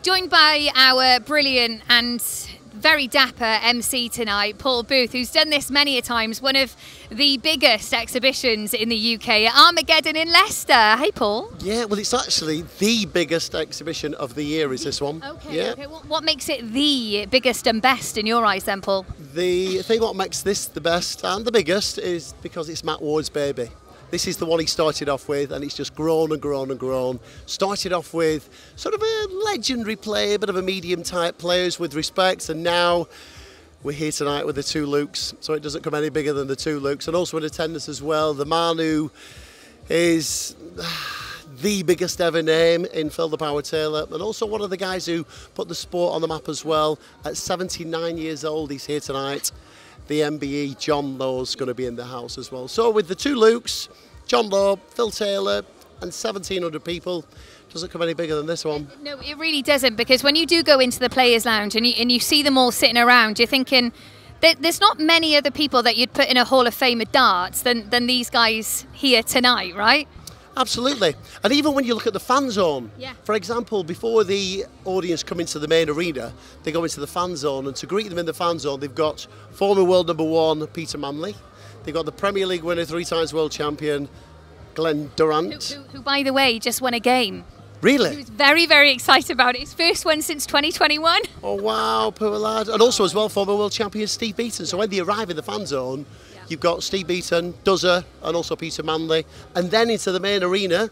Joined by our brilliant and very dapper MC tonight, Paul Booth, who's done this many a times, one of the biggest exhibitions in the UK at Armageddon in Leicester. Hey, Paul. Yeah, well, it's actually the biggest exhibition of the year, is this one. Okay, yeah. okay. What makes it the biggest and best in your eyes then, Paul? The thing what makes this the best and the biggest is because it's Matt Ward's baby. This is the one he started off with, and it's just grown and grown and grown. Started off with sort of a legendary player, a bit of a medium type players with respect, and now we're here tonight with the two Lukes, so it doesn't come any bigger than the two Lukes. And also in attendance as well, the man who is the biggest ever name in Phil the Power Taylor, and also one of the guys who put the sport on the map as well. At 79 years old, he's here tonight. The MBE, John Lowe's going to be in the house as well. So with the two Lukes, John Lowe, Phil Taylor, and 1,700 people, doesn't come any bigger than this one. No, it really doesn't, because when you do go into the Players' Lounge and you see them all sitting around, you're thinking there's not many other people that you'd put in a Hall of Fame of darts than these guys here tonight, right? Absolutely. And even when you look at the fan zone, yeah. For example, before the audience come into the main arena, they go into the fan zone, and to greet them in the fan zone, they've got former world #1 Peter Manley. They've got the Premier League winner, 3 times world champion, Glenn Durant. Who, by the way, just won a game. Really? He was very, very excited about it. His first one since 2021. Oh, wow, poor lad. And also as well, former world champion Steve Beaton. So when they arrive in the fan zone, you've got Steve Beaton, Duzzer, and also Peter Manley. And then into the main arena,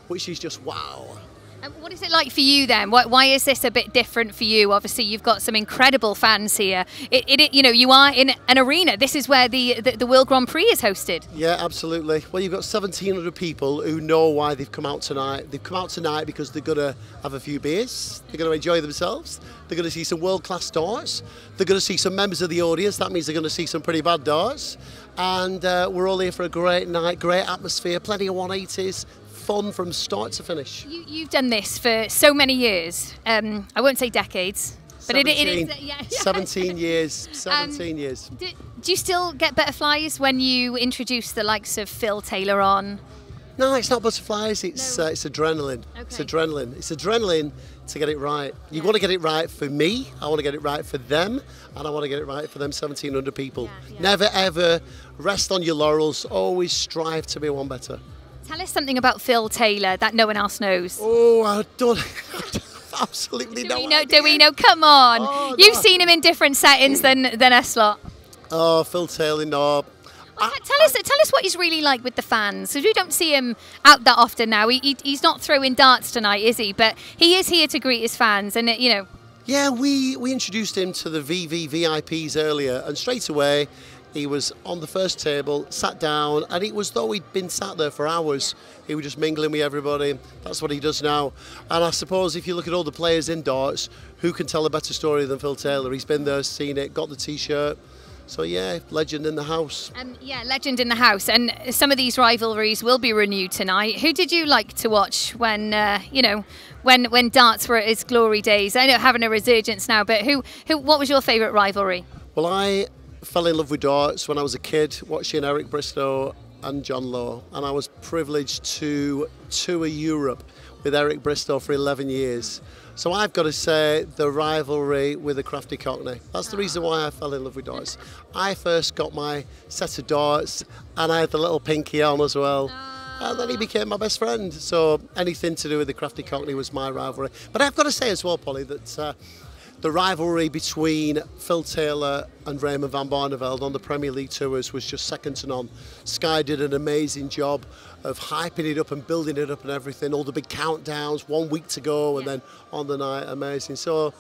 which is just wow. And what is it like for you then? Why is this a bit different for you? Obviously, you've got some incredible fans here. You know, you are in an arena. This is where the World Grand Prix is hosted. Yeah, absolutely. Well, you've got 1,700 people who know why they've come out tonight. They've come out tonight because they're going to have a few beers. They're going to enjoy themselves. They're going to see some world-class darts. They're going to see some members of the audience. That means they're going to see some pretty bad darts. And we're all here for a great night, great atmosphere, plenty of 180s. Fun from start to finish. You've done this for so many years. I won't say decades, but 17, it is. Yeah. 17 years. 17 years. Do you still get butterflies when you introduce the likes of Phil Taylor on? No, it's not butterflies. It's adrenaline. Okay. It's adrenaline. It's adrenaline to get it right. You want to get it right for me. I want to get it right for them, and I want to get it right for them 1,700 people. Yeah. Never ever rest on your laurels. Always strive to be one better. Tell us something about Phil Taylor that no one else knows. Oh, I don't. Absolutely no idea. Do we know? Come on. Oh, You've no. seen him in different settings than us lot. Oh, Phil Taylor, no. Tell us what he's really like with the fans. Because we don't see him out that often now. He's not throwing darts tonight, is he? But he is here to greet his fans, and you know. Yeah, we introduced him to the VVVIPs earlier, and straight away he was on the first table, sat down, and it was though he'd been sat there for hours. He was just mingling with everybody. That's what he does now. And I suppose if you look at all the players in darts, who can tell a better story than Phil Taylor? He's been there, seen it, got the T-shirt. So yeah, legend in the house. Yeah, legend in the house. And some of these rivalries will be renewed tonight. Who did you like to watch when when darts were at its glory days? I know having a resurgence now, but what was your favourite rivalry? Well, I fell in love with darts when I was a kid, watching Eric Bristow and John Lowe, and I was privileged to tour Europe with Eric Bristow for 11 years. So I've got to say the rivalry with the Crafty Cockney. That's the reason why I fell in love with darts. I first got my set of darts and I had the little pinky on as well. And then he became my best friend. So anything to do with the Crafty Cockney was my rivalry. But I've got to say as well, Polly, that the rivalry between Phil Taylor and Raymond van Barneveld on the Premier League tours was just second to none. Sky did an amazing job of hyping it up and building it up and everything. All the big countdowns, 1 week to go, and then on the night, amazing. So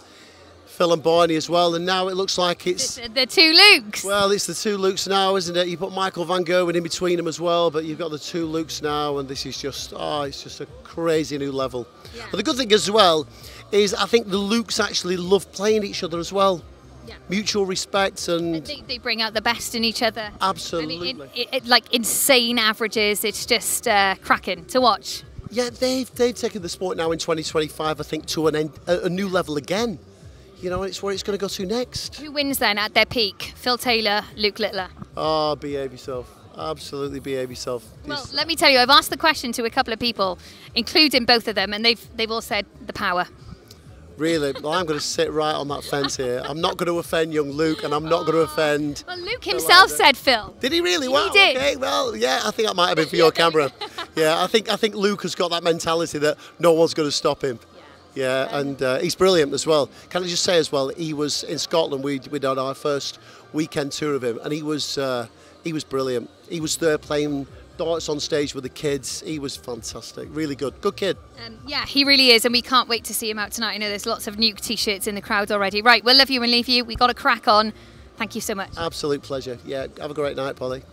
Phil and Barney as well, and now it looks like it's the two Lukes. Well, it's the two Lukes now, isn't it? You put Michael Van Gerwen in between them as well, but you've got the two Lukes now, and this is just, it's just a crazy new level. Yeah. But the good thing as well is I think the Lukes actually love playing each other as well. Yeah. Mutual respect, and they bring out the best in each other. Absolutely. I mean, like insane averages. It's just cracking to watch. Yeah, they've taken the sport now in 2025, I think, to a new level again. You know, it's where it's going to go to next. Who wins then at their peak? Phil Taylor, Luke Littler? Oh, behave yourself. Absolutely behave yourself. Well, let me tell you, I've asked the question to a couple of people, including both of them, and they've all said the power. Really? Well, I'm going to sit right on that fence here. I'm not going to offend young Luke, and I'm not going to offend... Well, Luke himself said Phil. Did he really? Wow, he did. Okay, well, yeah, I think that might have been for your camera. Yeah, I think Luke has got that mentality that no one's going to stop him. Yeah, and he's brilliant as well. Can I just say as well, he was in Scotland, we did our first weekend tour of him, and he was brilliant. He was there playing darts on stage with the kids. He was fantastic, really good kid. Yeah, he really is, and we can't wait to see him out tonight. I know there's lots of Nuke t-shirts in the crowd already. Right, we'll love you and leave you. We got to crack on. Thank you so much. Absolute pleasure. Yeah, have a great night, Polly.